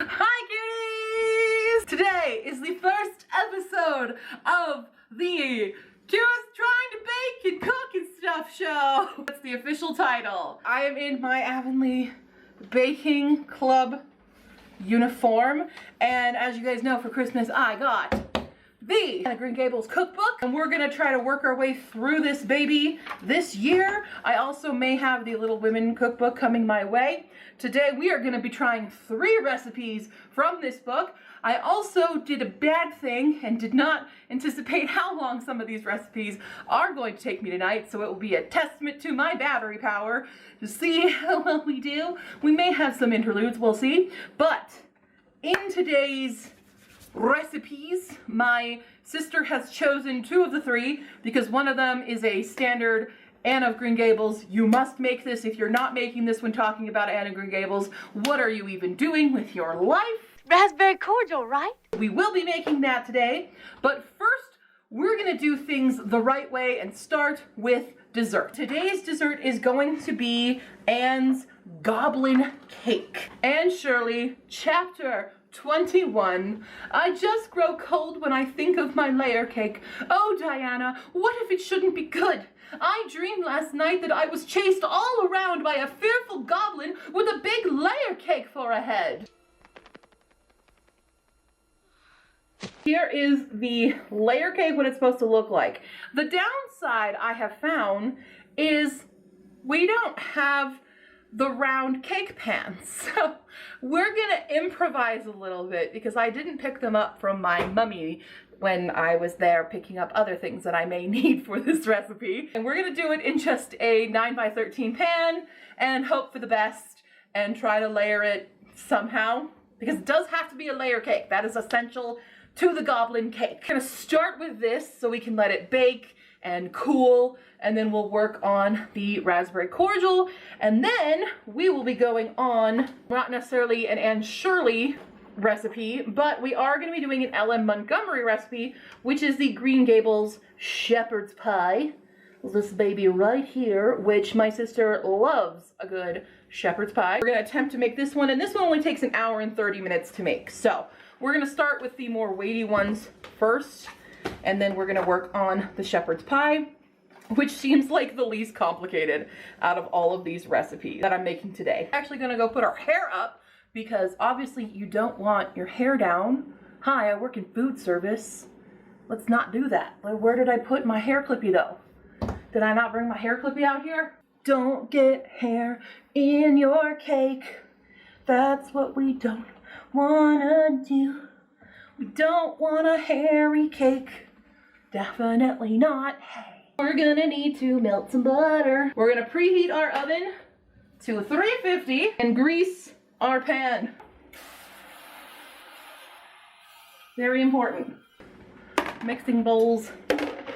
Hi cuties! Today is the first episode of the Just Trying to Bake and Cook and Stuff show. That's the official title. I am in my Avonlea Baking Club uniform, and as you guys know, for Christmas I got the Green Gables cookbook, and we're gonna try to work our way through this baby this year. I also may have the Little Women cookbook coming my way. Today we are gonna be trying 3 recipes from this book. I also did a bad thing and did not anticipate how long some of these recipes are going to take me tonight, so it will be a testament to my battery power to see how well we do. We may have some interludes, we'll see. But in today's recipes, my sister has chosen 2 of the 3 because one of them is a standard Anne of Green Gables. You must make this. If you're not making this when talking about Anne of Green Gables, what are you even doing with your life? Raspberry cordial, right? We will be making that today, but first we're gonna do things the right way and start with dessert. Today's dessert is going to be Anne's Goblin Cake. Anne Shirley, chapter 21. I just grow cold when I think of my layer cake. Oh, Diana, what if it shouldn't be good? I dreamed last night that I was chased all around by a fearful goblin with a big layer cake for a head. Here is the layer cake, what it's supposed to look like. The downside I have found is we don't have the round cake pans. So we're gonna improvise a little bit because I didn't pick them up from my mummy when I was there picking up other things that I may need for this recipe. And we're gonna do it in just a 9x13 pan and hope for the best and try to layer it somehow, because it does have to be a layer cake. That is essential to the goblin cake. We're gonna start with this so we can let it bake and cool, and then we'll work on the raspberry cordial, and then we will be going on, not necessarily an Anne Shirley recipe, but we are going to be doing an L.M. Montgomery recipe, which is the Green Gables shepherd's pie. This baby right here, which my sister loves a good shepherd's pie. We're going to attempt to make this one, and this one only takes 1 hour and 30 minutes to make. So we're going to start with the more weighty ones first, and then we're going to work on the shepherd's pie, which seems like the least complicated out of all of these recipes that I'm making today. I'm actually going to go put our hair up because obviously you don't want your hair down. Hi, I work in food service. Let's not do that. Where did I put my hair clippy though? Did I not bring my hair clippy out here? Don't get hair in your cake. That's what we don't wanna do. We don't want a hairy cake. Definitely not. Hey. We're gonna need to melt some butter. We're gonna preheat our oven to 350 and grease our pan. Very important. Mixing bowls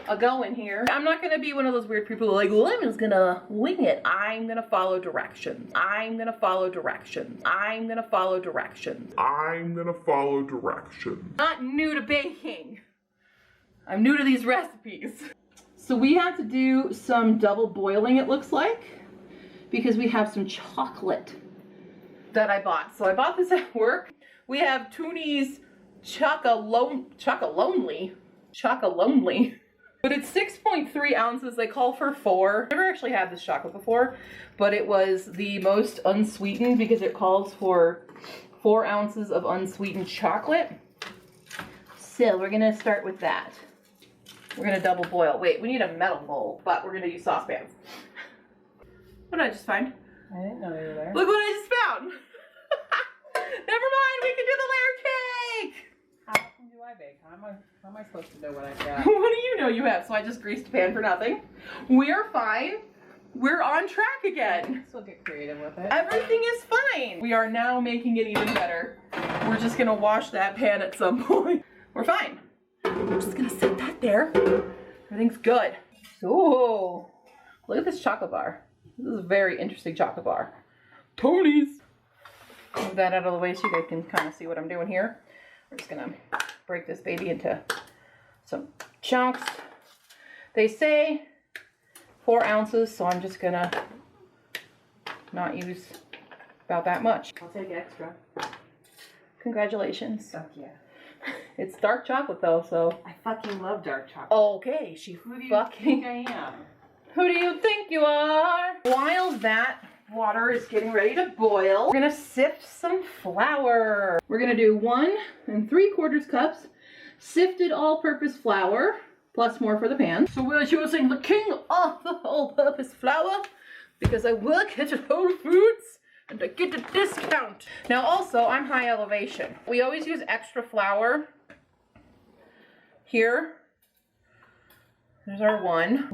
a-going here. I'm not gonna be one of those weird people who are like, well, I'm just gonna wing it. I'm gonna follow directions. I'm gonna follow directions. I'm gonna follow directions. I'm gonna follow directions. Not new to baking. I'm new to these recipes. So we have to do some double boiling, it looks like, because we have some chocolate that I bought. So I bought this at work. We have Toonie's Chocolonely. But it's 6.3 ounces. They call for 4. I've never actually had this chocolate before, but it was the most unsweetened because it calls for 4 ounces of unsweetened chocolate. So we're gonna start with that. We're gonna double boil. Wait, we need a metal bowl, but we're gonna use saucepans. What did I just find? I didn't know you were there. Look what I just found. Never mind, we can do the layer cake. How often do I bake? How am I supposed to know what I've got? What do you know you have? So I just greased a pan for nothing. We're fine. We're on track again. Still get creative with it. Everything is fine. We are now making it even better. We're just gonna wash that pan at some point. We're fine. We're just gonna set that there. Everything's good. So, look at this chocolate bar. This is a very interesting chocolate bar. Tony's. Move that out of the way so you guys can kind of see what I'm doing here. We're just gonna break this baby into some chunks. They say 4 ounces, so I'm just gonna not use about that much. I'll take extra. Congratulations. Fuck yeah. It's dark chocolate though, so. I fucking love dark chocolate. Okay, she Who do you fucking. think I am? Who do you think you are? While that water is getting ready to boil, we're gonna sift some flour. We're gonna do 1 3/4 cups sifted all-purpose flour, plus more for the pan. So we're using the king of the all-purpose flour because I work at Whole Foods and I get a discount. Now also, I'm high elevation. We always use extra flour here. There's our 1.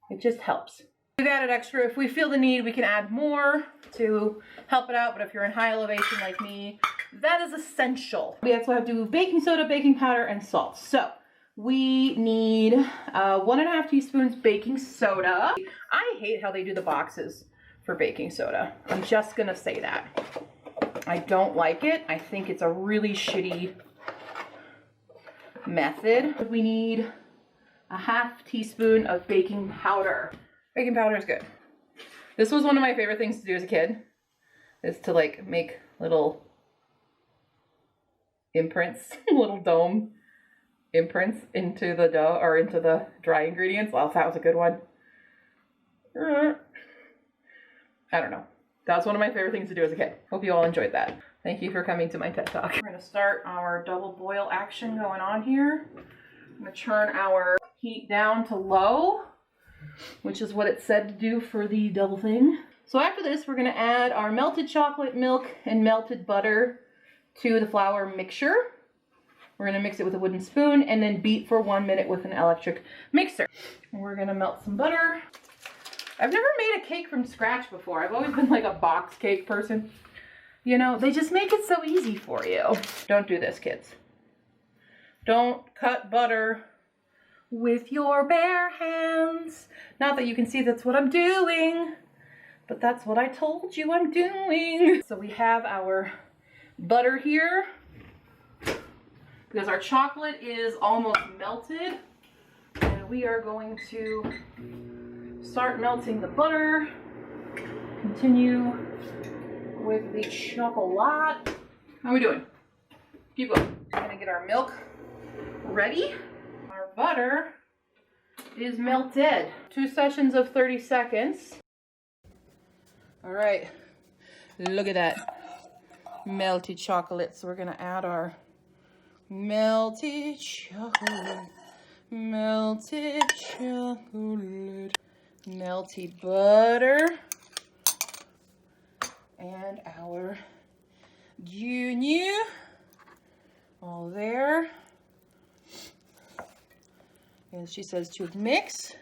It just helps. We've added extra. If we feel the need, we can add more to help it out. But if you're in high elevation like me, that is essential. We also have to do baking soda, baking powder, and salt. So we need 1.5 teaspoons baking soda. I hate how they do the boxes for baking soda. I'm just gonna say that. I don't like it. I think it's a really shitty method. We need 1/2 teaspoon of baking powder. Baking powder is good. This was one of my favorite things to do as a kid, is to like make little imprints, little dome imprints into the dough or into the dry ingredients. Well, that was a good one. I don't know. That was one of my favorite things to do as a kid. Hope you all enjoyed that. Thank you for coming to my TED Talk. We're gonna start our double boil action going on here. I'm gonna turn our heat down to low, which is what it said to do for the double thing. So after this, we're gonna add our melted chocolate milk and melted butter to the flour mixture. We're gonna mix it with a wooden spoon and then beat for 1 minute with an electric mixer. And we're gonna melt some butter. I've never made a cake from scratch before. I've always been like a box cake person. You know, they just make it so easy for you. Don't do this, kids. Don't cut butter with your bare hands. Not that you can see that's what I'm doing, but that's what I told you I'm doing. So we have our butter here because our chocolate is almost melted, and we are going to start melting the butter. Continue with the chocolate. How are we doing? Keep going. We're gonna get our milk ready. Our butter is melted. 2 sessions of 30 seconds. All right, look at that melted chocolate. So we're gonna add our melted chocolate, melted chocolate, melted butter, and our junior all there. And she says to mix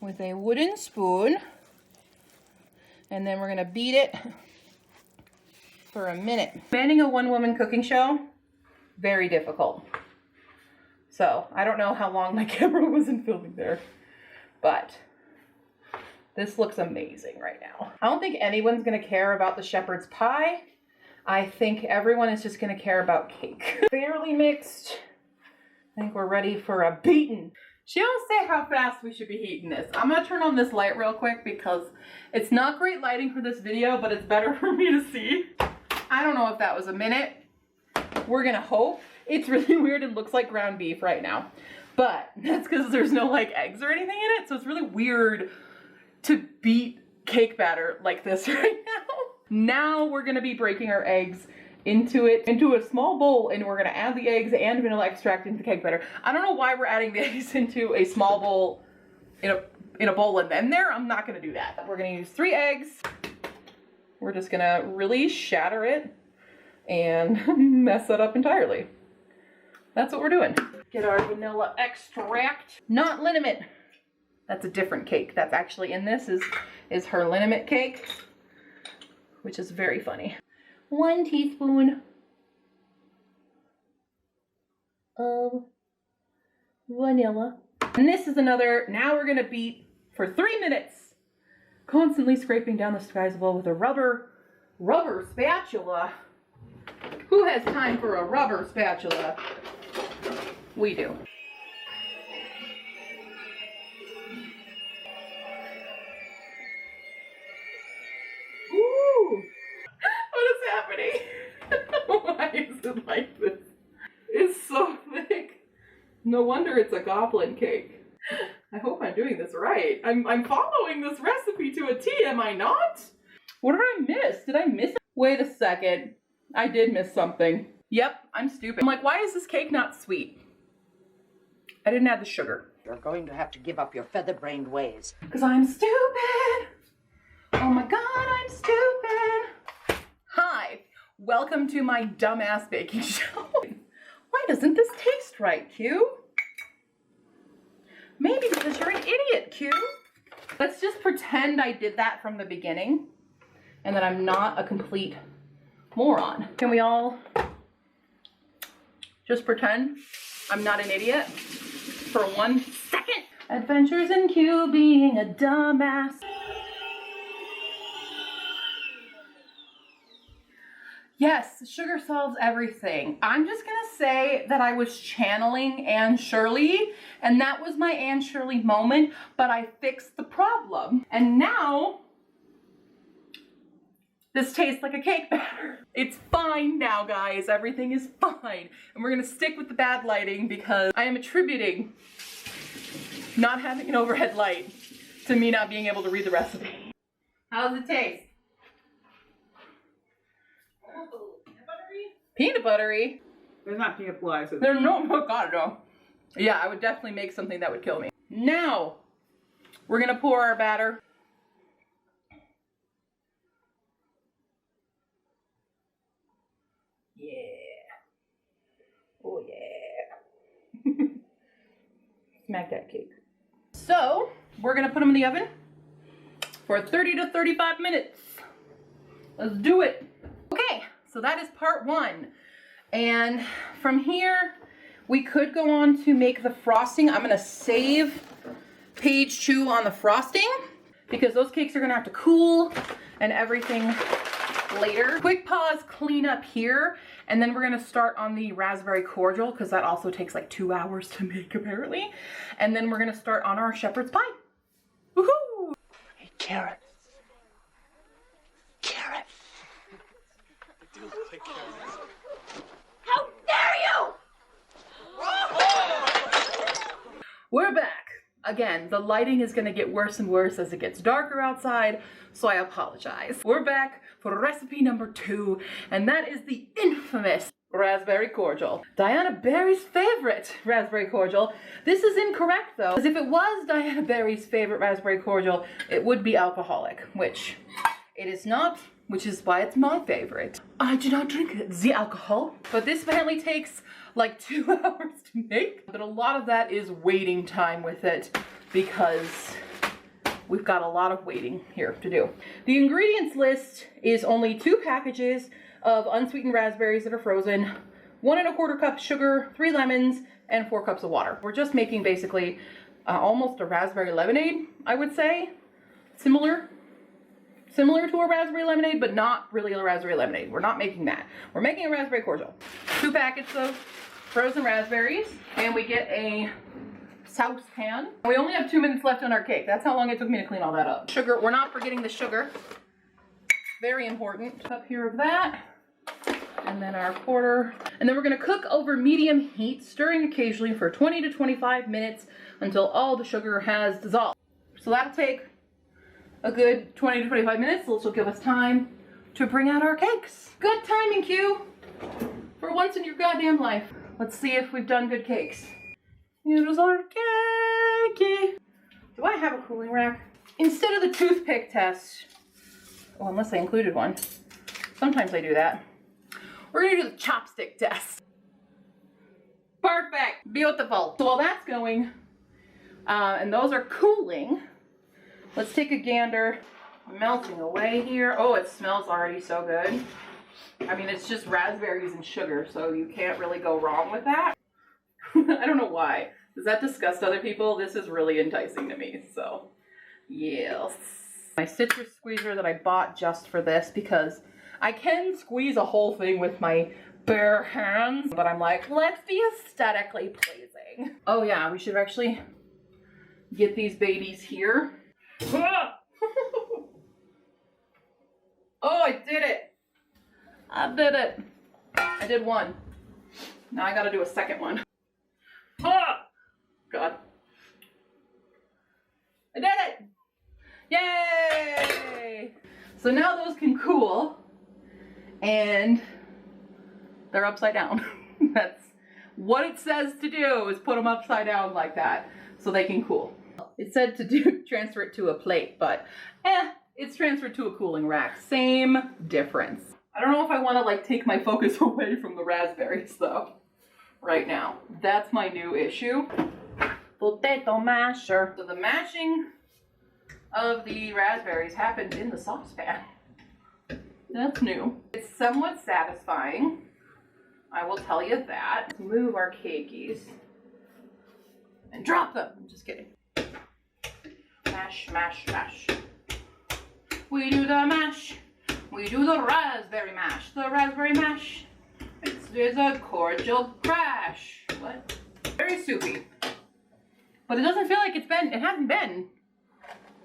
with a wooden spoon, and then we're gonna beat it for a minute. Manning a one-woman cooking show, very difficult. So I don't know how long my camera wasn't filming there, but this looks amazing right now. I don't think anyone's gonna care about the shepherd's pie. I think everyone is just gonna care about cake. Fairly mixed. I think we're ready for a beating. She don't say how fast we should be heating this. I'm gonna turn on this light real quick because it's not great lighting for this video, but it's better for me to see. I don't know if that was a minute. We're gonna hope. It's really weird. It looks like ground beef right now, but that's because there's no like eggs or anything in it. So it's really weird to beat cake batter like this right now. Now we're gonna be breaking our eggs into a small bowl, and we're gonna add the eggs and vanilla extract into cake batter. I don't know why we're adding the eggs into a small bowl in a bowl and then there. I'm not gonna do that. We're gonna use 3 eggs. We're just gonna really shatter it and mess it up entirely. That's what we're doing. Get our vanilla extract. Not liniment. That's a different cake. That's actually in this is her liniment cake, which is very funny. 1 teaspoon of vanilla. And this is another, now we're gonna beat for 3 minutes, constantly scraping down the skies bowl with a rubber spatula. Who has time for a rubber spatula? We do. it like this? It's so thick. No wonder it's a goblin cake. I hope I'm doing this right. I'm following this recipe to a T, am I not? What did I miss? Did I miss it? Wait a second. I did miss something. Yep, I'm stupid. I'm like, why is this cake not sweet? I didn't add the sugar. You're going to have to give up your feather-brained ways. Because I'm stupid. Oh my god, I'm stupid. Hi, welcome to my dumbass baking show. Why doesn't this taste right, Q? Maybe because you're an idiot, Q. Let's just pretend I did that from the beginning and that I'm not a complete moron. Can we all just pretend I'm not an idiot for 1 second? Adventures in Q being a dumbass. Yes, sugar solves everything. I'm just gonna say that I was channeling Anne Shirley, and that was my Anne Shirley moment, but I fixed the problem. And now, this tastes like a cake batter. It's fine now, guys. Everything is fine. And we're gonna stick with the bad lighting because I am attributing not having an overhead light to me not being able to read the recipe. How does it taste? Peanut buttery? There's not peanut butter. So There's no, oh god, no. Yeah, I would definitely make something that would kill me. Now, we're gonna pour our batter. Yeah. Oh yeah. Smack that cake. So, we're gonna put them in the oven for 30 to 35 minutes. Let's do it. Okay. So that is part 1. And from here, we could go on to make the frosting. I'm gonna save page 2 on the frosting because those cakes are gonna have to cool and everything later. Quick pause, clean up here, and then we're gonna start on the raspberry cordial because that also takes like 2 hours to make apparently. And then we're gonna start on our shepherd's pie. Woohoo! Hey, carrot. Carrot. How dare you! We're back. Again, the lighting is gonna get worse and worse as it gets darker outside, so I apologize. We're back for recipe number 2, and that is the infamous raspberry cordial. Diana Barry's favorite raspberry cordial. This is incorrect though, because if it was Diana Barry's favorite raspberry cordial, it would be alcoholic, which it is not. Which is why it's my favorite. I do not drink the alcohol, but this apparently takes like 2 hours to make. But a lot of that is waiting time with it because we've got a lot of waiting here to do. The ingredients list is only 2 packages of unsweetened raspberries that are frozen, 1 1/4 cup sugar, 3 lemons, and 4 cups of water. We're just making basically almost a raspberry lemonade, I would say. Similar to a raspberry lemonade, but not really a raspberry lemonade. We're not making that. We're making a raspberry cordial. 2 packets of frozen raspberries, and we get a saucepan. We only have 2 minutes left on our cake. That's how long it took me to clean all that up. Sugar, we're not forgetting the sugar. Very important. Cup here of that. And then our quarter. And then we're gonna cook over medium heat, stirring occasionally for 20 to 25 minutes until all the sugar has dissolved. So that'll take a good 20 to 25 minutes, which will give us time to bring out our cakes. Good timing, Q. For once in your goddamn life. Let's see if we've done good cakes. Here's our cakey. Do I have a cooling rack? Instead of the toothpick test, well, unless I included one. Sometimes I do that. We're gonna do the chopstick test. Perfect, beautiful. So while that's going, and those are cooling, let's take a gander. Melting away here. Oh, it smells already so good. I mean, it's just raspberries and sugar, so you can't really go wrong with that. I don't know why. Does that disgust other people? This is really enticing to me, so yes. My citrus squeezer that I bought just for this because I can squeeze a whole thing with my bare hands, but I'm like, let's be aesthetically pleasing. Oh yeah, we should actually get these babies here. Oh, I did it. I did it. I did one. Now I gotta do a second one. Ah! God. I did it! Yay! So now those can cool, and they're upside down. That's what it says to do, is put them upside down like that so they can cool. It said to transfer it to a plate, but it's transferred to a cooling rack. Same difference. I don't know if I want to like take my focus away from the raspberries though right now. That's my new issue. Potato masher. So the mashing of the raspberries happened in the saucepan. That's new. It's somewhat satisfying. I will tell you that. Let's move our cakeys and drop them. I'm just kidding. Mash, mash, mash. We do the mash. We do the raspberry mash. The raspberry mash. It's a cordial crash. What? Very soupy. But it doesn't feel like it hasn't been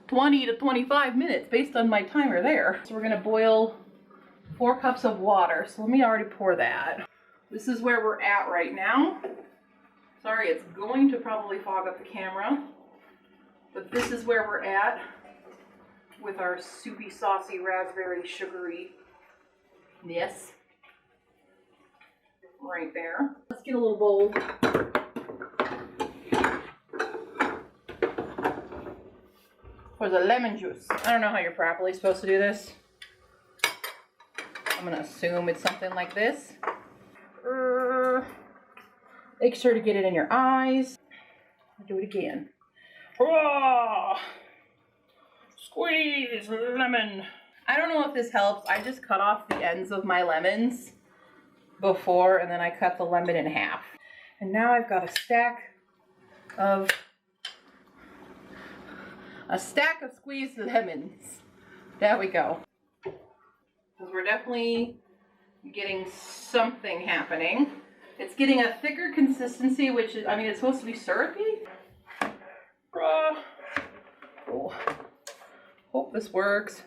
20 to 25 minutes based on my timer there. So we're gonna boil 4 cups of water. So let me already pour that. This is where we're at right now. Sorry, it's going to probably fog up the camera, but this is where we're at with our soupy, saucy, raspberry, sugary. Yes. Right there. Let's get a little bowl. For the lemon juice. I don't know how you're properly supposed to do this. I'm gonna assume it's something like this. Make sure to get it in your eyes. Do it again. Oh, squeeze lemon. I don't know if this helps. I just cut off the ends of my lemons before, and then I cut the lemon in half. And now I've got a stack of squeezed lemons. There we go. Because we're definitely getting something happening. It's getting a thicker consistency, which is, I mean, it's supposed to be syrupy. Cool. Hope this works.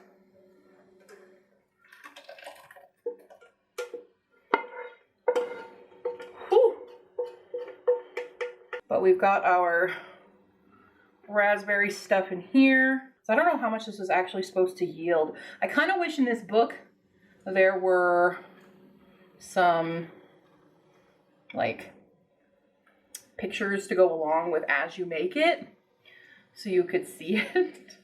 Whew. But we've got our raspberry stuff in here. So I don't know how much this is actually supposed to yield. I kind of wish in this book there were some like pictures to go along with as you make it so you could see it.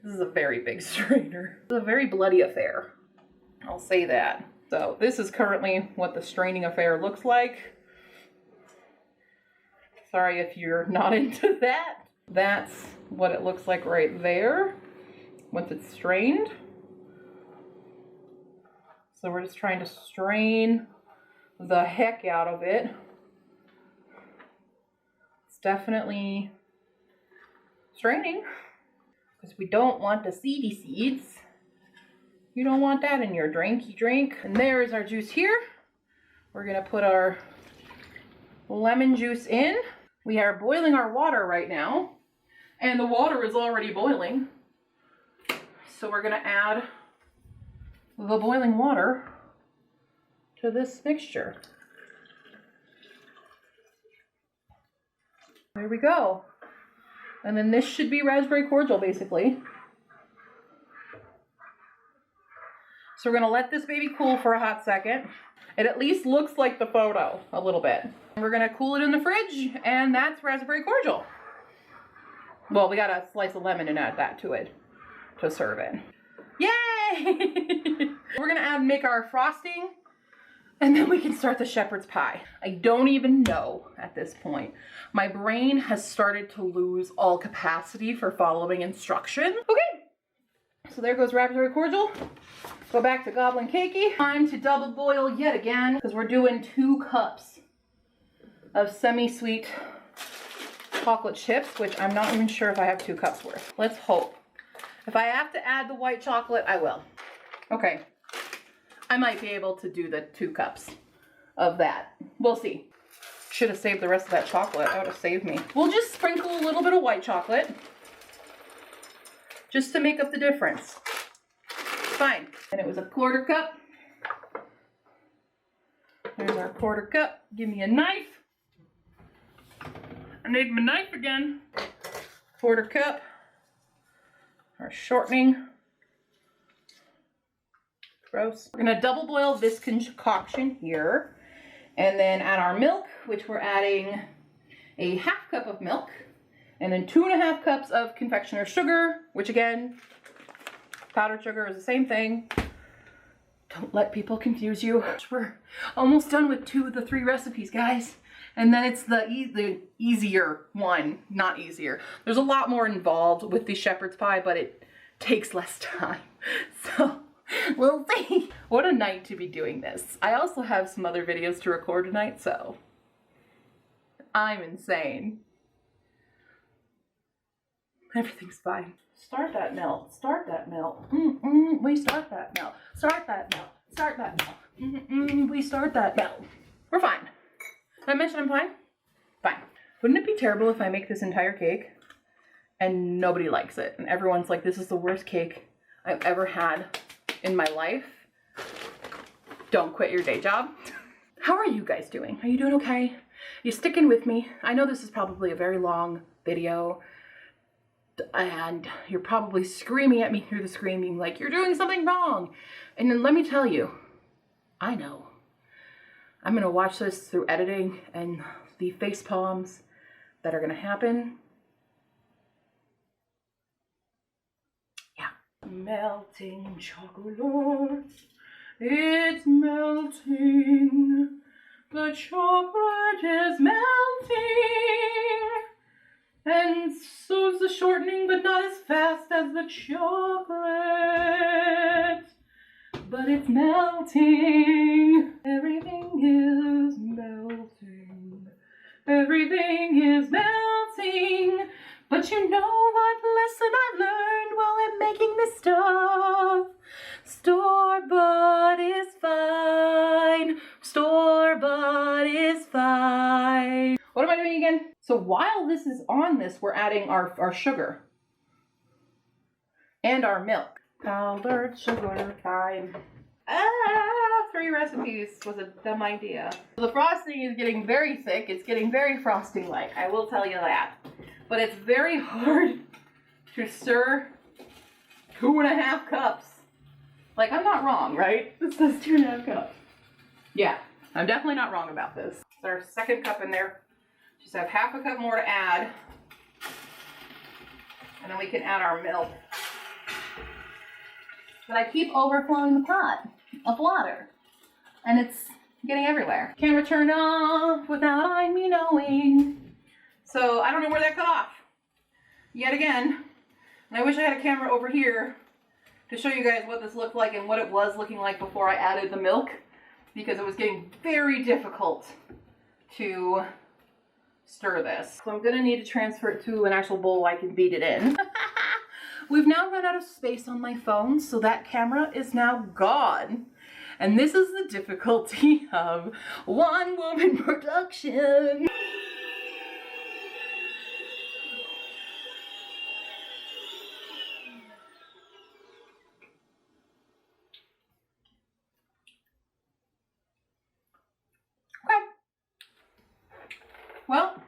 This is a very big strainer. It's a very bloody affair. I'll say that. So this is currently what the straining affair looks like. Sorry if you're not into that. That's what it looks like right there once it's strained. So we're just trying to strain the heck out of it. It's definitely straining because we don't want the seedy seeds. You don't want that in your drink. You drink. And there is our juice here. We're gonna put our lemon juice in. We are boiling our water right now, and the water is already boiling. So we're gonna add the boiling water to this mixture. There we go. And then this should be raspberry cordial, basically. So we're gonna let this baby cool for a hot second. It at least looks like the photo a little bit. And we're gonna cool it in the fridge, and that's raspberry cordial. Well, we got a slice of lemon and add that to it to serve it. Yay! We're gonna make our frosting, and then we can start the shepherd's pie. I don't even know at this point. My brain has started to lose all capacity for following instructions. Okay, so there goes raspberry cordial. Go back to goblin cakey. Time to double boil yet again, because we're doing 2 cups of semi-sweet chocolate chips, which I'm not even sure if I have 2 cups worth. Let's hope. If I have to add the white chocolate, I will. Okay. I might be able to do the 2 cups of that. We'll see. Should have saved the rest of that chocolate. That would have saved me. We'll just sprinkle a little bit of white chocolate just to make up the difference. Fine. And it was a 1/4 cup There's our quarter cup. Give me a knife. I need my knife again. Quarter cup. Our shortening. Gross. We're gonna double boil this concoction here. And then add our milk, which we're adding a 1/2 cup of milk. And then 2.5 cups of confectioner's sugar, which again, powdered sugar is the same thing. Don't let people confuse you. We're almost done with 2 of the 3 recipes, guys. And then it's the easier one, not easier. There's a lot more involved with the shepherd's pie, but it takes less time. So we'll see. What a night to be doing this. I also have some other videos to record tonight, so I'm insane. Everything's fine. Start that melt. Start that melt. We start that melt. Start that melt. Start that melt. We start that melt. We're fine. Did I mention I'm fine? Fine. Wouldn't it be terrible if I make this entire cake and nobody likes it? And everyone's like, this is the worst cake I've ever had in my life. Don't quit your day job. How are you guys doing? Are you doing okay? You sticking with me? I know this is probably a very long video and you're probably screaming at me through the screen being like, you're doing something wrong. And then let me tell you, I know. I'm gonna watch this through editing and the face palms that are gonna happen. Yeah. Melting chocolate, it's melting. The chocolate is melting. And so is the shortening, but not as fast as the chocolate. But it's melting. Everything is melting. Everything is melting. But you know what lesson I've learned while I'm making this stuff? Store-bought is fine. Store-bought is fine. What am I doing again? So while this is on this, we're adding our sugar and our milk. Powdered sugar time. 3 recipes was a dumb idea. The frosting is getting very thick. It's getting very frosting-like, I will tell you that. But it's very hard to stir 2.5 cups. Like, I'm not wrong, right? This says 2.5 cups. Yeah, I'm definitely not wrong about this. There's our 2nd cup in there. Just have 1/2 cup more to add. And then we can add our milk. But I keep overflowing the pot of water. And it's getting everywhere. Camera turned off without me knowing. So I don't know where that cut off. Yet again. And I wish I had a camera over here to show you guys what this looked like and what it was looking like before I added the milk. Because it was getting very difficult to stir this. So I'm gonna need to transfer it to an actual bowl I can beat it in. We've now run out of space on my phone, so that camera is now gone. And this is the difficulty of one-woman production. Okay. Well,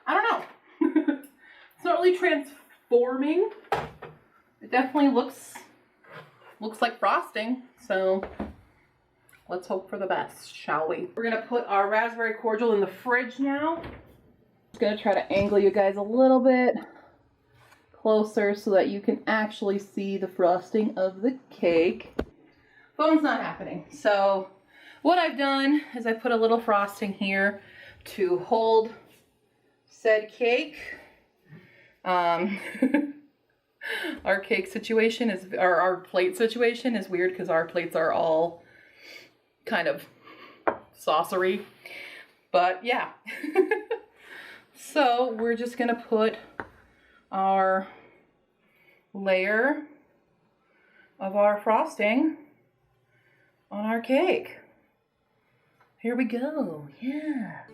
I don't know. It's not really transforming. It definitely looks like frosting, so let's hope for the best, shall we? We're gonna put our raspberry cordial in the fridge now. Just gonna try to angle you guys a little bit closer so that you can actually see the frosting of the cake. Phone's not happening, so what I've done is I put a little frosting here to hold said cake. Our cake situation is, or our plate situation is weird because our plates are all kind of saucery, but yeah. So we're just gonna put our layer of our frosting on our cake. Here we go, yeah.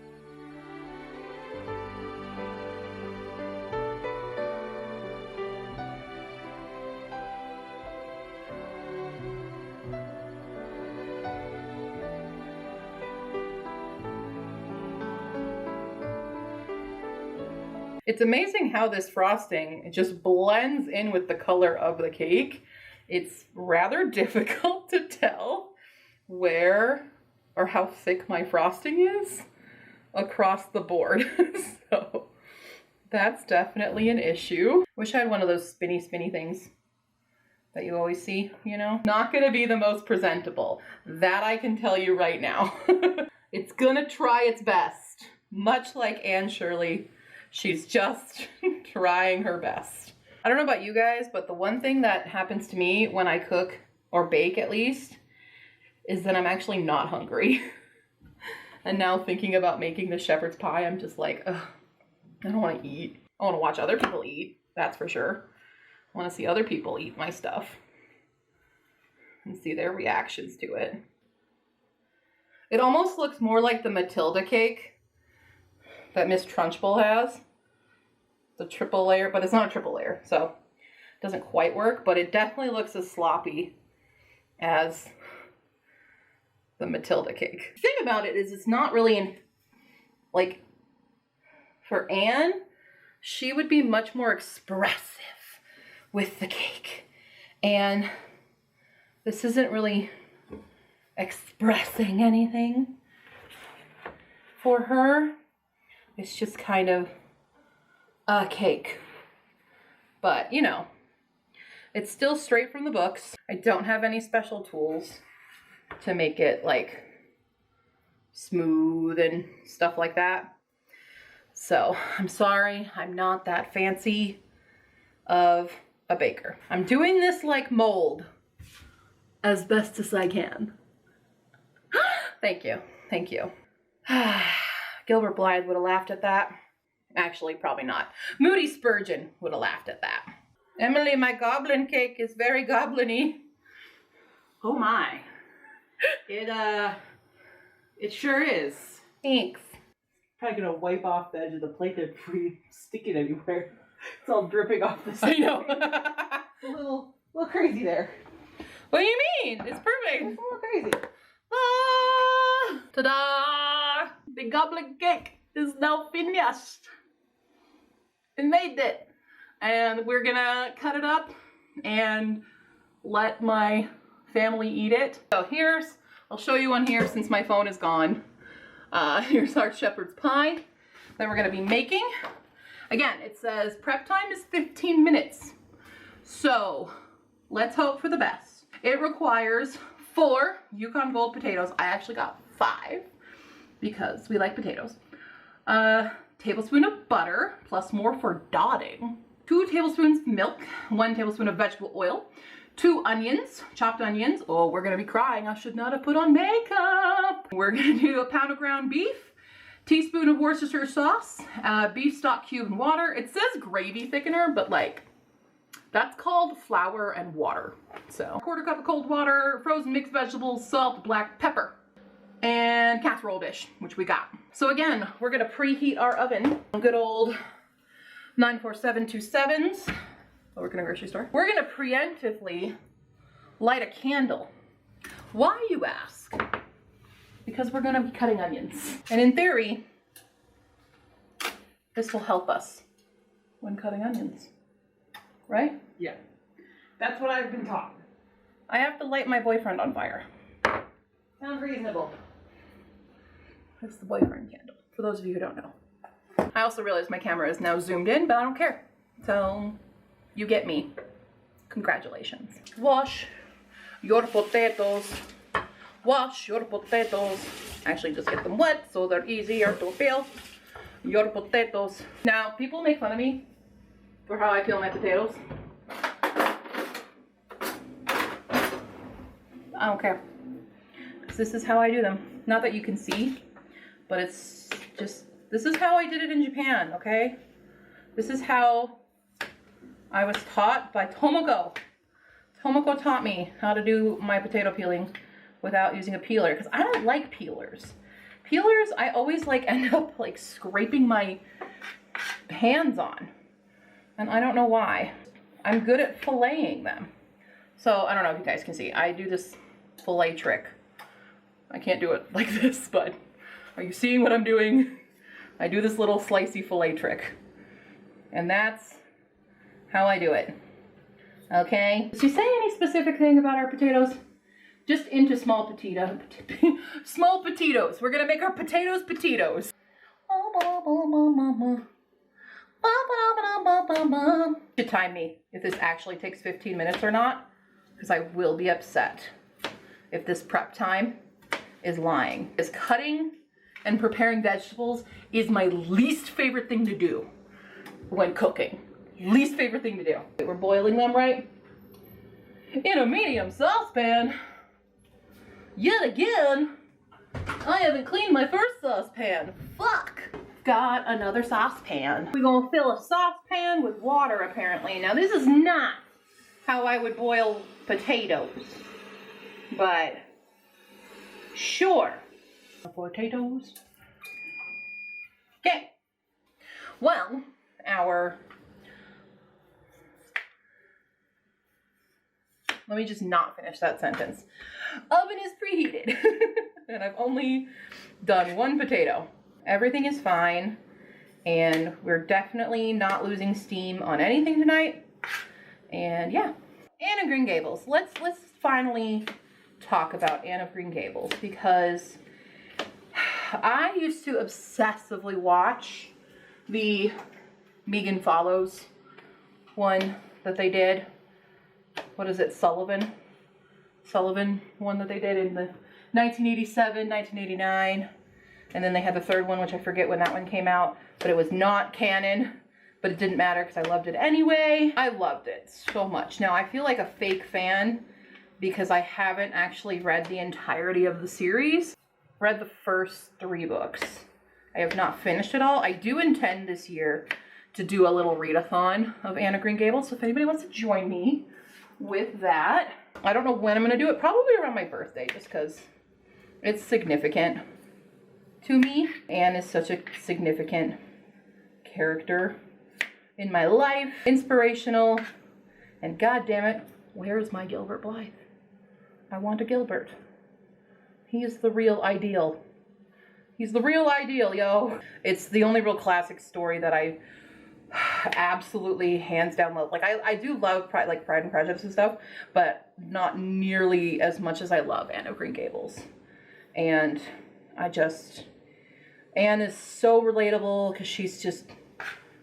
It's amazing how this frosting just blends in with the color of the cake. It's rather difficult to tell where or how thick my frosting is across the board. So that's definitely an issue. Wish I had one of those spinny things that you always see, you know? Not gonna be the most presentable. That I can tell you right now. It's gonna try its best. Much like Anne Shirley, she's just trying her best. I don't know about you guys, but the one thing that happens to me when I cook, or bake at least, is that I'm actually not hungry. And now thinking about making the shepherd's pie, I'm just like, ugh, I don't want to eat. I want to watch other people eat, that's for sure. I want to see other people eat my stuff and see their reactions to it. It almost looks more like the Matilda cake that Miss Trunchbull has. The triple layer, but it's not a triple layer, so it doesn't quite work, but it definitely looks as sloppy as the Matilda cake. The thing about it is it's not really like, for Anne, she would be much more expressive with the cake. And this isn't really expressing anything for her. It's just kind of a cake. But, you know, it's still straight from the books. I don't have any special tools to make it like smooth and stuff like that. So I'm sorry, I'm not that fancy of a baker. I'm doing this like mold as best as I can. Thank you, thank you. Gilbert Blythe would have laughed at that. Actually, probably not. Moody Spurgeon would have laughed at that. Emily, my goblin cake is very goblin-y. Oh my. It sure is. Thanks. Probably gonna wipe off the edge of the plate there before you stick it anywhere. It's all dripping off the side. I know. A little crazy there. What do you mean? It's perfect. It's a little crazy. Ah, ta-da! The goblin cake is now finished. We made it. And we're gonna cut it up and let my family eat it. So I'll show you one here since my phone is gone. Here's our shepherd's pie that we're gonna be making. Again, it says prep time is 15 minutes. So let's hope for the best. It requires 4 Yukon Gold potatoes. I actually got 5 because we like potatoes. A tablespoon of butter, plus more for dotting. 2 tablespoons milk, 1 tablespoon of vegetable oil, 2 onions, chopped onions. Oh, we're gonna be crying. I should not have put on makeup. We're gonna do a pound of ground beef, teaspoon of Worcestershire sauce, beef stock cube and water. It says gravy thickener, but like, that's called flour and water. So, 1/4 cup of cold water, frozen mixed vegetables, salt, black pepper, and casserole dish, which we got. So again, we're gonna preheat our oven. Good old 94727s. Oh, we're gonna grocery store. We're gonna preemptively light a candle. Why, you ask? Because we're gonna be cutting onions. And in theory, this will help us when cutting onions, right? Yeah. That's what I've been taught. I have to light my boyfriend on fire. Sounds reasonable. It's the boyfriend candle, for those of you who don't know. I also realized my camera is now zoomed in, but I don't care. So, you get me. Congratulations. Wash your potatoes. Wash your potatoes. Actually, just get them wet so they're easier to peel. Your potatoes. Now, people make fun of me for how I peel my potatoes. I don't care. Because this is how I do them. Not that you can see, but it's just, this is how I did it in Japan, okay? This is how I was taught by Tomoko. Tomoko taught me how to do my potato peeling without using a peeler, because I don't like peelers. Peelers, I always like end up like scraping my hands on. And I don't know why. I'm good at filleting them. So I don't know if you guys can see. I do this fillet trick. I can't do it like this, but are you seeing what I'm doing? I do this little slicey fillet trick. And that's how I do it. Okay? Does she say any specific thing about our potatoes? Just into small small potatoes. We're gonna make our potatoes potatoes. To time me if this actually takes 15 minutes or not, because I will be upset if this prep time is lying. Is cutting and preparing vegetables is my least favorite thing to do when cooking. Least favorite thing to do. We're boiling them, right? In a medium saucepan. Yet again, I haven't cleaned my first saucepan. Fuck! Got another saucepan. We're gonna fill a saucepan with water, apparently. Now, this is not how I would boil potatoes, but sure. Potatoes. Okay. Well, let me just not finish that sentence. Oven is preheated. And I've only done one potato. Everything is fine. And we're definitely not losing steam on anything tonight. And yeah. Anne of Green Gables. Let's finally talk about Anne of Green Gables, because I used to obsessively watch the Megan Follows one that they did. What is it, Sullivan one that they did in the 1987, 1989. And then they had the third one, which I forget when that one came out, but it was not canon, but it didn't matter because I loved it anyway. I loved it so much. Now, I feel like a fake fan because I haven't actually read the entirety of the series. Read the first 3 books. I have not finished it all. I do intend this year to do a little readathon of Anne of Green Gables, so if anybody wants to join me with that. I don't know when I'm going to do it. Probably around my birthday, just because it's significant to me. Anne is such a significant character in my life. Inspirational. And god damn it, where's my Gilbert Blythe? I want a Gilbert. He is the real ideal. He's the real ideal, yo. It's the only real classic story that I absolutely hands down love. Like I do love Pride and Prejudice and stuff, but not nearly as much as I love Anne of Green Gables. And Anne is so relatable because she's just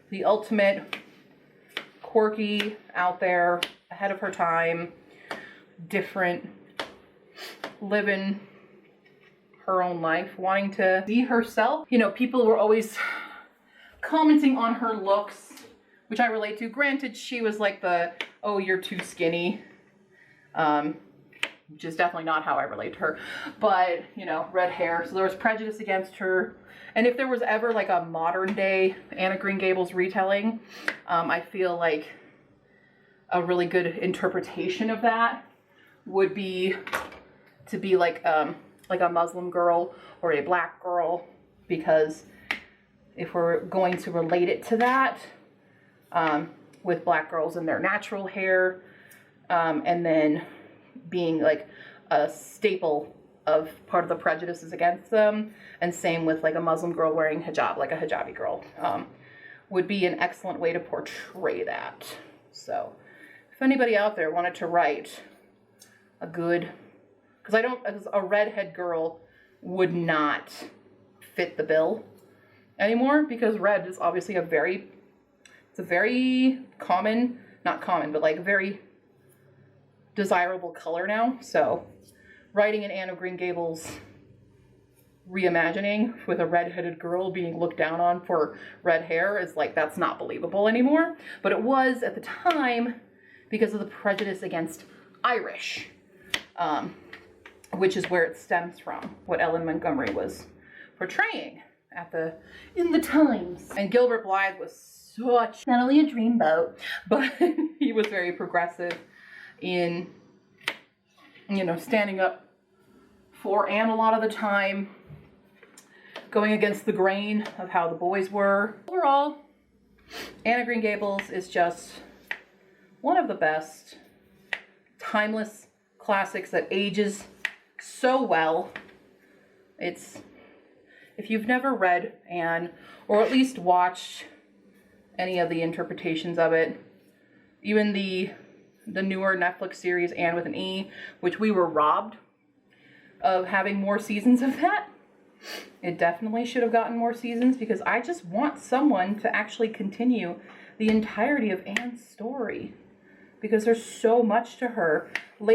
the ultimate quirky, out there, ahead of her time, different, living her own life, wanting to be herself. You know, people were always commenting on her looks, which I relate to. Granted, she was like the, oh, you're too skinny, which is definitely not how I relate to her. But, you know, red hair. So there was prejudice against her. And if there was ever like a modern day Anne of Green Gables retelling, I feel like a really good interpretation of that would be to be like a Muslim girl or a black girl, because if we're going to relate it to that, with black girls and their natural hair, and then being like a staple of part of the prejudices against them, and same with like a Muslim girl wearing hijab, like a hijabi girl, would be an excellent way to portray that. So if anybody out there wanted to write a good, because a redhead girl would not fit the bill anymore, because red is obviously a very common, not common, but like very desirable color now. So writing an Anne of Green Gables reimagining with a redheaded girl being looked down on for red hair is like, that's not believable anymore. But it was at the time because of the prejudice against Irish, which is where it stems from, what Ellen Montgomery was portraying in the times. And Gilbert Blythe was such, not only a dreamboat, but he was very progressive in, you know, standing up for Anne a lot of the time, going against the grain of how the boys were. Overall, Anne of Green Gables is just one of the best timeless classics that ages so well. It's, if you've never read Anne, or at least watched any of the interpretations of it. Even the newer Netflix series, Anne with an E, which we were robbed of having more seasons of that. It definitely should have gotten more seasons because I just want someone to actually continue the entirety of Anne's story because there's so much to her.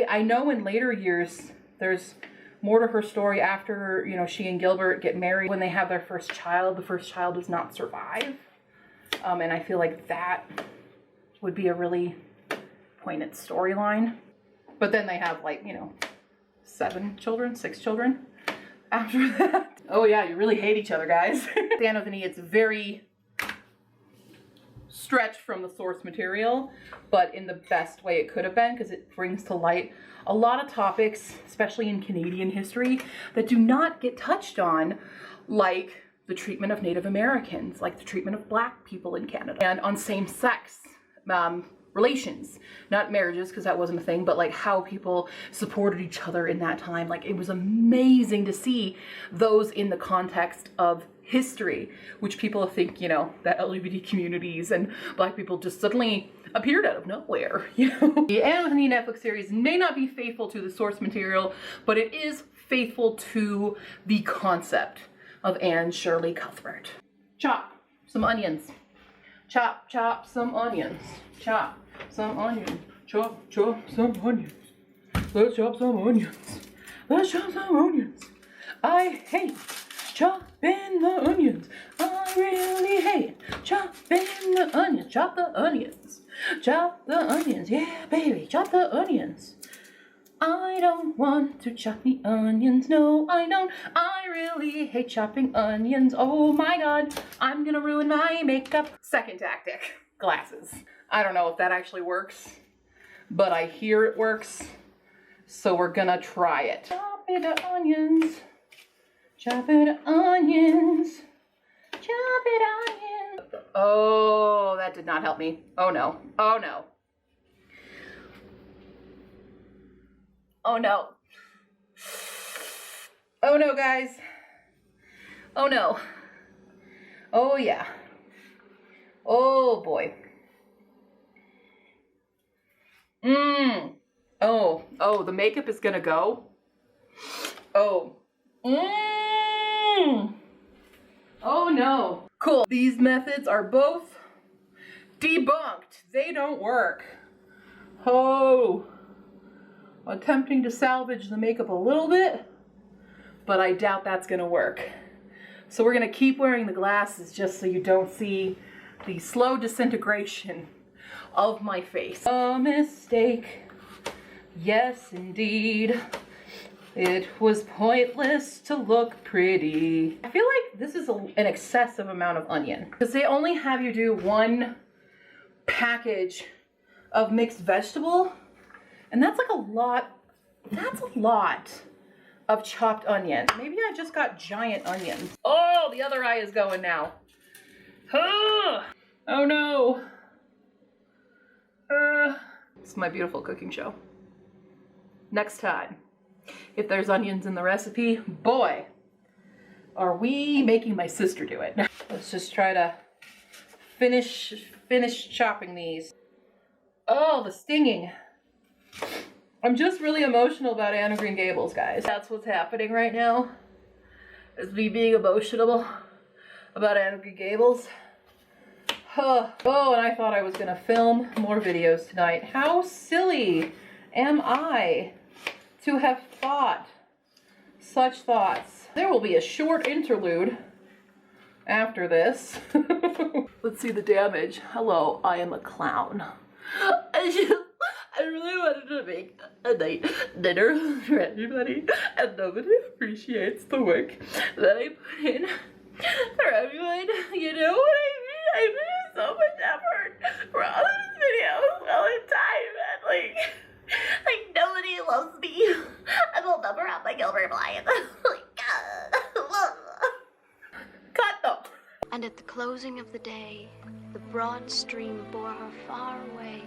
I know in later years there's more to her story after, you know, she and Gilbert get married. When they have their first child, the first child does not survive. And I feel like that would be a really poignant storyline. But then they have, like, you know, 6 children after that. Oh yeah, you really hate each other, guys. Anne with an E, it's very stretched from the source material, but in the best way it could have been, because it brings to light a lot of topics, especially in Canadian history, that do not get touched on, like the treatment of Native Americans, like the treatment of Black people in Canada, and on same-sex relations, not marriages, because that wasn't a thing, but like how people supported each other in that time. Like, it was amazing to see those in the context of history, which people think, you know, that LGBT communities and Black people just suddenly appeared out of nowhere, you know. The Anne with an E Netflix series may not be faithful to the source material, but it is faithful to the concept of Anne Shirley Cuthbert. Chop some onions. Chop, chop some onions. Chop some onions. Chop, chop some onions. Let's chop some onions. Let's chop some onions. I hate chopping the onions. I really hate chopping the onions. Chop the onions. Chop the onions. Yeah, baby, chop the onions. I don't want to chop the onions. No, I don't. I really hate chopping onions. Oh my God, I'm gonna ruin my makeup. Second tactic, glasses. I don't know if that actually works, but I hear it works, so we're gonna try it. Chop it onions. Chop it onions. Chop it onions. Oh, that did not help me. Oh no. Oh no. Oh no. Oh no, guys. Oh no. Oh yeah. Oh boy. Oh, the makeup is gonna go. Oh. Oh no. Cool. These methods are both debunked. They don't work. Oh. Attempting to salvage the makeup a little bit, but I doubt that's gonna work. So we're gonna keep wearing the glasses just so you don't see the slow disintegration of my face. A mistake. Yes, indeed. It was pointless to look pretty. I feel like this is an excessive amount of onion because they only have you do 1 package of mixed vegetable, and that's like a lot. That's a lot of chopped onion. Maybe I just got giant onions. Oh, the other eye is going now. Oh no. This is my beautiful cooking show. Next time, if there's onions in the recipe, boy, are we making my sister do it. Let's just try to finish chopping these. Oh, the stinging. I'm just really emotional about Anne of Green Gables, guys. That's what's happening right now, is me being emotional about Anne of Green Gables. Oh, and I thought I was gonna film more videos tonight. How silly am I to have thought such thoughts? There will be a short interlude after this. Let's see the damage. Hello, I am a clown. I really wanted to make a night dinner for everybody, and nobody appreciates the work that I put in for everyone. You know what I mean? I put in so much effort for all these videos all the time, and like nobody loves me. I will never have my Gilbert Blythe. Cut them. And at the closing of the day, the broad stream bore her far away.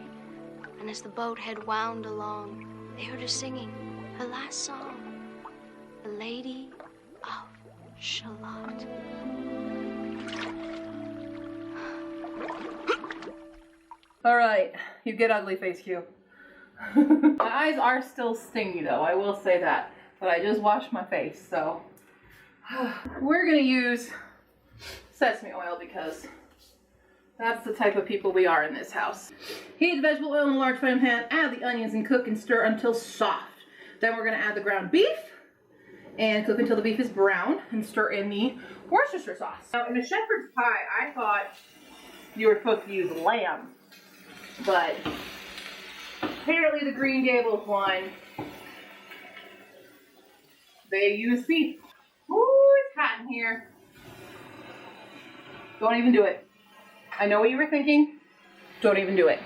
And as the boat head wound along, they heard her singing her last song, The Lady of Shalott. All right, you get ugly face Q. My eyes are still stingy though, I will say that. But I just washed my face, so. We're gonna use sesame oil because that's the type of people we are in this house. Heat the vegetable oil in a large frying pan, add the onions and cook and stir until soft. Then we're gonna add the ground beef and cook until the beef is brown and stir in the Worcestershire sauce. Now in the shepherd's pie, I thought you were supposed to use lamb, but apparently the Green Gables one, they use beef. Ooh, it's hot in here. Don't even do it. I know what you were thinking. Don't even do it.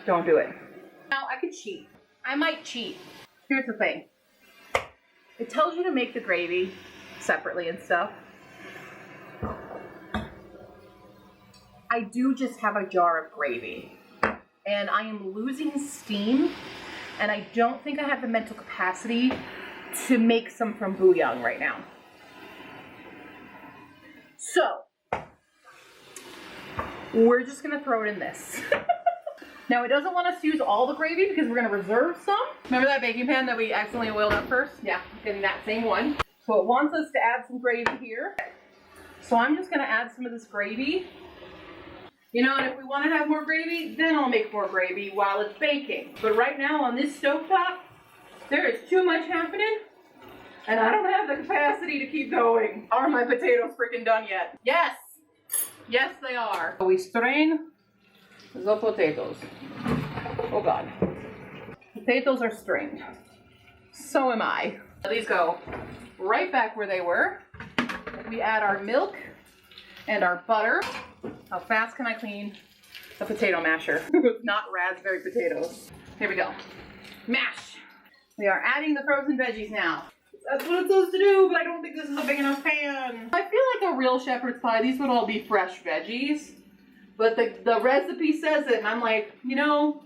Don't do it. Now, I could cheat. I might cheat. Here's the thing. It tells you to make the gravy separately and stuff. I do just have a jar of gravy. And I am losing steam. And I don't think I have the mental capacity to make some from bouillon right now. So, we're just gonna throw it in this. Now it doesn't want us to use all the gravy because we're gonna reserve some. Remember that baking pan that we accidentally oiled up first? Yeah, in that same one. So it wants us to add some gravy here. So I'm just gonna add some of this gravy. You know, and if we wanna have more gravy, then I'll make more gravy while it's baking. But right now on this stovetop, there is too much happening, and I don't have the capacity to keep going. Are my potatoes freaking done yet? Yes! Yes, they are. So we strain the potatoes. Oh God. Potatoes are strained. So am I. These go right back where they were. We add our milk and our butter. How fast can I clean a potato masher with not raspberry potatoes? Here we go. Mash. We are adding the frozen veggies now. That's what it's supposed to do, but I don't think this is a big enough pan. I feel like a real shepherd's pie, these would all be fresh veggies. But the recipe says it, and I'm like, you know,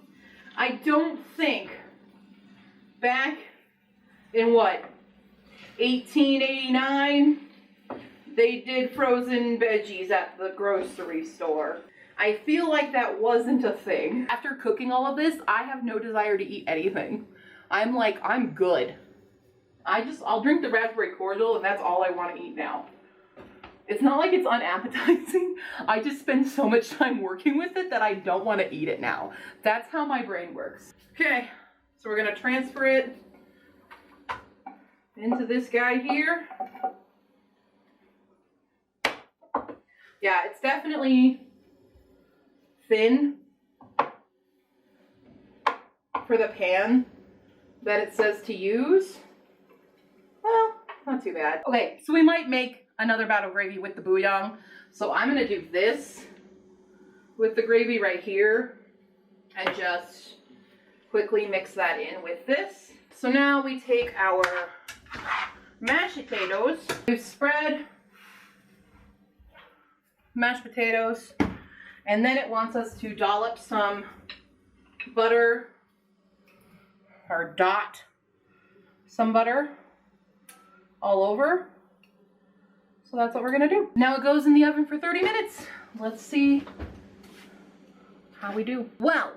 I don't think back in what, 1889, they did frozen veggies at the grocery store. I feel like that wasn't a thing. After cooking all of this, I have no desire to eat anything. I'm like, I'm good. I'll drink the raspberry cordial and that's all I want to eat now. It's not like it's unappetizing. I just spend so much time working with it that I don't want to eat it now. That's how my brain works. Okay, so we're gonna transfer it into this guy here. Yeah, it's definitely thin for the pan that it says to use. Well, not too bad. Okay, so we might make another bout of gravy with the bouillon. So I'm gonna do this with the gravy right here and just quickly mix that in with this. So now we take our mashed potatoes. We've spread mashed potatoes, and then it wants us to dollop some butter, or dot some butter all over. So that's what we're gonna do. Now it goes in the oven for 30 minutes. Let's see how we do. Well,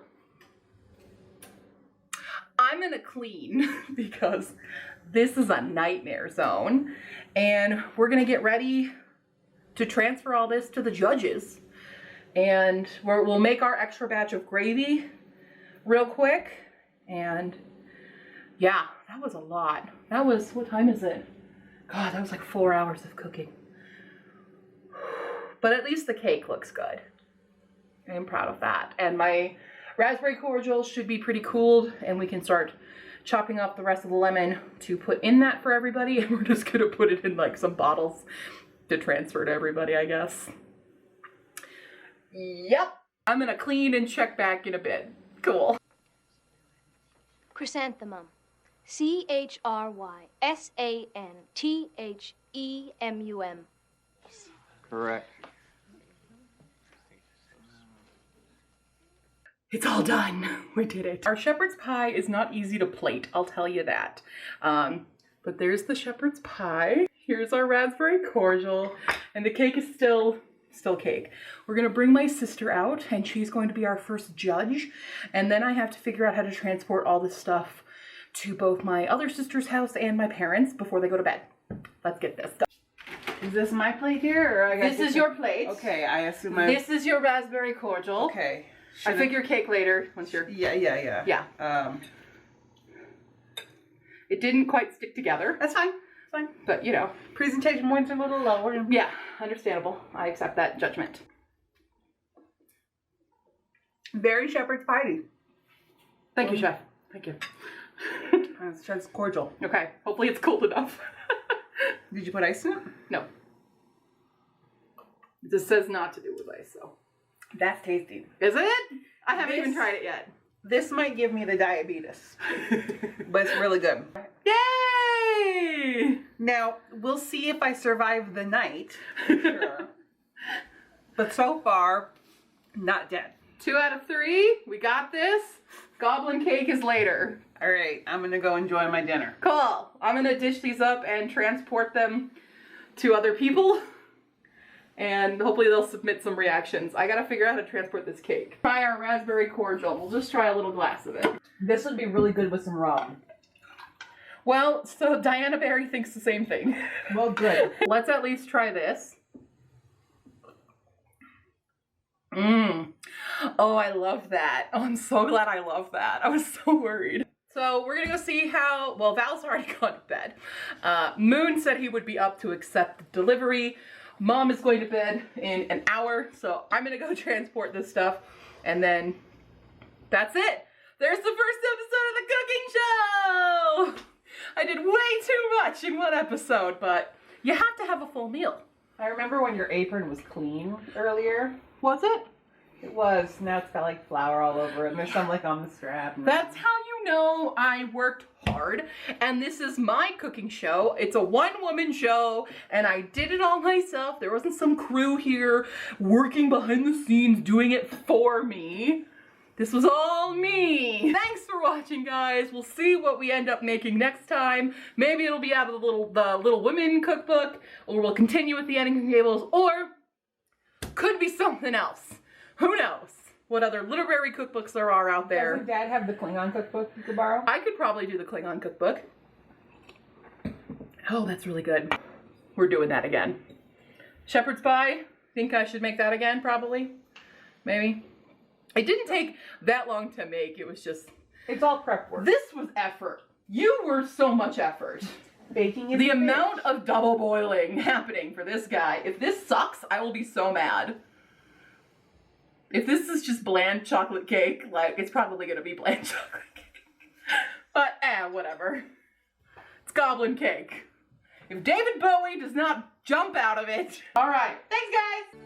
I'm gonna clean because this is a nightmare zone, and we're gonna get ready to transfer all this to the judges, and we'll make our extra batch of gravy real quick. And yeah, that was a lot. That was, what time is it? God, that was like 4 hours of cooking. But at least the cake looks good. I'm proud of that. And my raspberry cordial should be pretty cooled, and we can start chopping up the rest of the lemon to put in that for everybody. And we're just gonna put it in like some bottles to transfer to everybody, I guess. Yep. I'm gonna clean and check back in a bit. Cool. Chrysanthemum. CHRYSANTHEMUM. Correct. It's all done. We did it. Our shepherd's pie is not easy to plate, I'll tell you that. But there's the shepherd's pie. Here's our raspberry cordial. And the cake is still still cake. We're gonna bring my sister out and she's going to be our first judge. And then I have to figure out how to transport all this stuff to both my other sister's house and my parents before they go to bed. Let's get this done. Is this my plate here, or I This is your plate. Okay, I assume I. This is your raspberry cordial. Okay. I figure cake later once you're. Yeah. Yeah. It didn't quite stick together. That's fine. It's fine. But you know. Presentation points are a little lower. Yeah, understandable. I accept that judgment. Very shepherd's piety. Thank you, chef. Thank you. That's cordial. Okay, hopefully it's cold enough. Did you put ice in it? No. This says not to do with ice, so. That's tasty. Is it? I haven't even This- tried it yet. This might give me the diabetes, but it's really good. Yay! Now, we'll see if I survive the night. Sure. But so far, not dead. 2 out of 3. We got this. Goblin cake is later. All right, I'm going to go enjoy my dinner. Cool. I'm gonna dish these up and transport them to other people. And hopefully they'll submit some reactions. I gotta figure out how to transport this cake. Try our raspberry cordial. We'll just try a little glass of it. This would be really good with some rum. Well, so Diana Barry thinks the same thing. Well, good. Let's at least try this. Mmm. Oh, I love that. Oh, I'm so glad I love that. I was so worried. So we're gonna go see how, well, Val's already gone to bed. Moon said he would be up to accept the delivery. Mom is going to bed in an hour, so I'm gonna go transport this stuff, and then that's it. There's the first episode of the cooking show! I did way too much in one episode, but you have to have a full meal. I remember when your apron was clean earlier. Was it? It was. Now it's got like flour all over it, and there's some like on the strap. That's how you know I worked hard, and this is my cooking show. It's a one-woman show, and I did it all myself. There wasn't some crew here working behind the scenes doing it for me. This was all me. Thanks for watching, guys. We'll see what we end up making next time. Maybe it'll be out of the Little Women cookbook, or we'll continue with the Ending Tables, or could be something else. Who knows what other literary cookbooks there are out there. Doesn't Dad have the Klingon cookbook you could borrow? I could probably do the Klingon cookbook. Oh, that's really good. We're doing that again. Shepherd's pie. Think I should make that again, probably? Maybe. It didn't take that long to make. It was just... It's all prep work. This was effort. You were so much effort. Baking is The a bitch. amount of double boiling happening for this guy. If this sucks, I will be so mad. If this is just bland chocolate cake, like, it's probably gonna be bland chocolate cake. But, whatever. It's goblin cake. If David Bowie does not jump out of it. Alright, thanks guys!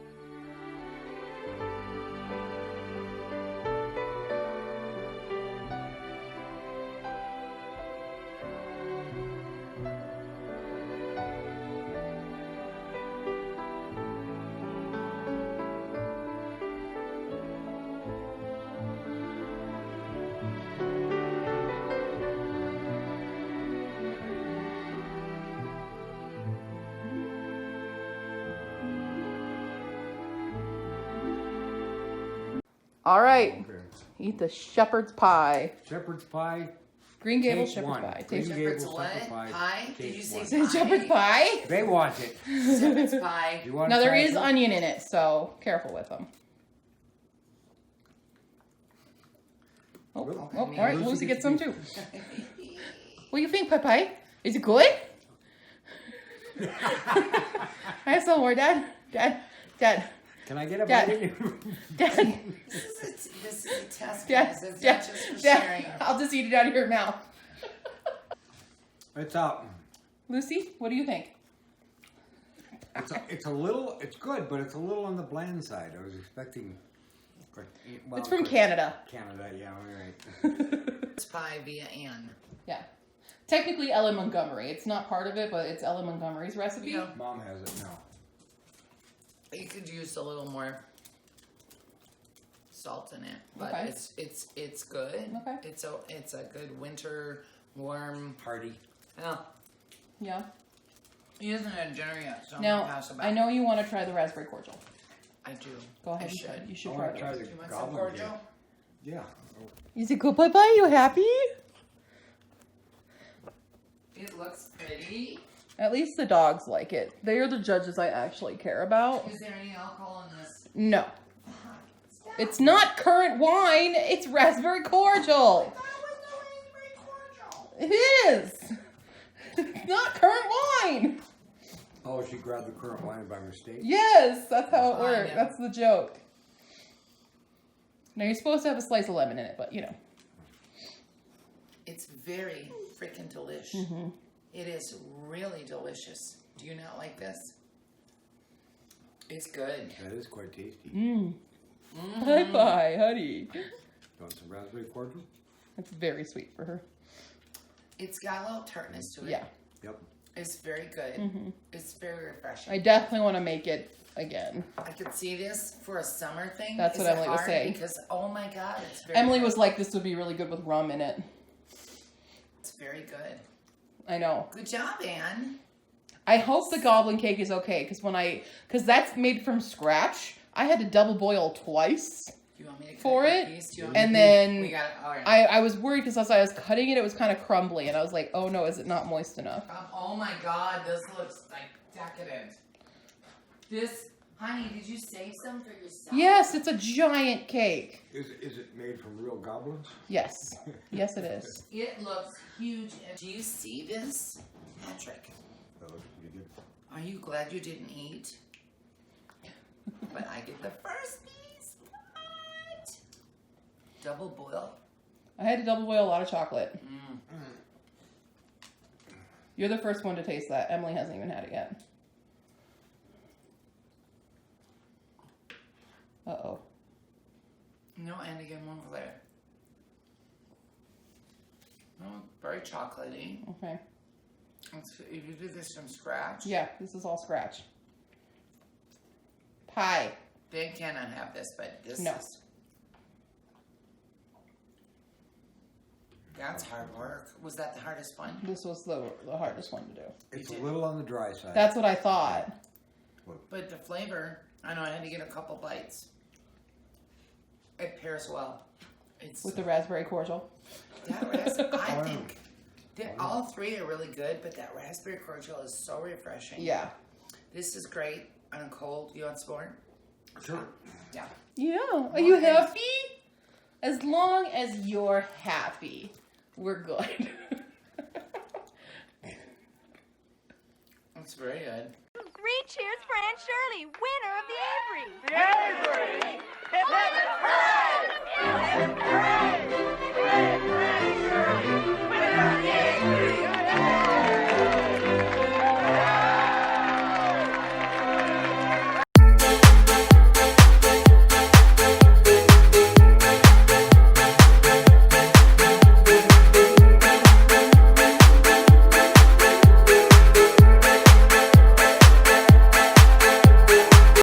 All right, eat the shepherd's pie. Shepherd's pie. Green Gables Cake shepherd's one. pie. Green Taste Gables what? shepherd's pie. Pie? Cake Did you say one. pie? shepherd's pie? They want it. Shepherd's pie. You want Now there pie is too? onion in it, so careful with them. Oh, Well, all right, Lucy Lucy gets gets some to too. What do you think, Pie? Is it good? I have some more, Dad. Dad. Can I get a Dad. bite? in Dad. This is a test, Dad. guys. It's Dad. not just for Dad. sharing. I'll just eat it out of your mouth. It's up. Lucy, what do you think? It's a little. It's good, but it's a little on the bland side. I was expecting. Well, It's from Canada. Canada, yeah, all right. It's pie via Anne. Yeah. Technically Ellen Montgomery. It's not part of it, but it's Ellen Montgomery's recipe. Yeah. Mom has it now. You could use a little more salt in it, but Okay. it's good. Okay. It's a good winter warm. Party. Oh, Yeah. he hasn't had dinner yet, so I'm gonna Now, pass it back. I know you want to try the raspberry cordial. I do. Go ahead. I should. You should I try want to try it. the Do you want some goblin cordial? cake. Yeah. Is it good, Bye-bye? You happy? It looks pretty. At least the dogs like it. They are the judges I actually care about. Is there any alcohol in this? No. It's not currant wine. It's raspberry cordial. It is. It's not currant wine. Oh, she grabbed the currant wine by mistake? Yes, that's how it I works. know. That's the joke. Now you're supposed to have a slice of lemon in it, but you know. It's very freaking delish. Mm-hmm. It is really delicious. Do you not like this? It's good. That is quite tasty. Bye-bye, honey. You want some raspberry cordial? That's very sweet for her. It's got a little tartness to it. Yeah. Yep. It's very good. Mm-hmm. It's very refreshing. I definitely want to make it again. I could see this for a summer thing. That's Is what it Emily was hard? saying. Because, oh my God, it's very Emily good. was like, this would be really good with rum in it. It's very good. I know. Good job, Anne. I hope the goblin cake is okay, because that's made from scratch. I had to double boil twice. Do you want me to cut For your it, piece? Do you want and me- then we got it. All right. I was worried because as I was cutting it, it was kind of crumbly, and I was like, oh no, is it not moist enough? Oh my God, this looks like decadent. This, honey, did you save some for yourself? Yes, it's a giant cake. Is it made from real goblins? Yes. Yes, it is. It looks huge. Do you see this, Patrick? That looks pretty good. Are you glad you didn't eat? But I get the first piece. What? Double boil? I had to double boil a lot of chocolate. Mm. You're the first one to taste that. Emily hasn't even had it yet. Uh-oh. No, and again, one for later. Oh, very chocolatey. Okay. You did this from scratch? Yeah, this is all scratch. Pie. They cannot have this, but this No. is... That's hard work. Was that the hardest one? This was the hardest one to do. It's a little on the dry side. That's what I thought. But the flavor, I know I had to get a couple bites. It pairs well. It's With the raspberry cordial. I think that all three are really good, but that raspberry cordial is so refreshing. Yeah. This is great on a cold. You want some more? Sure. Yeah. Yeah. Are you happy? As long as you're happy, we're good. That's very good. Three cheers for Aunt Shirley, winner of the Avery. The Avery! Hip, hip, hooray!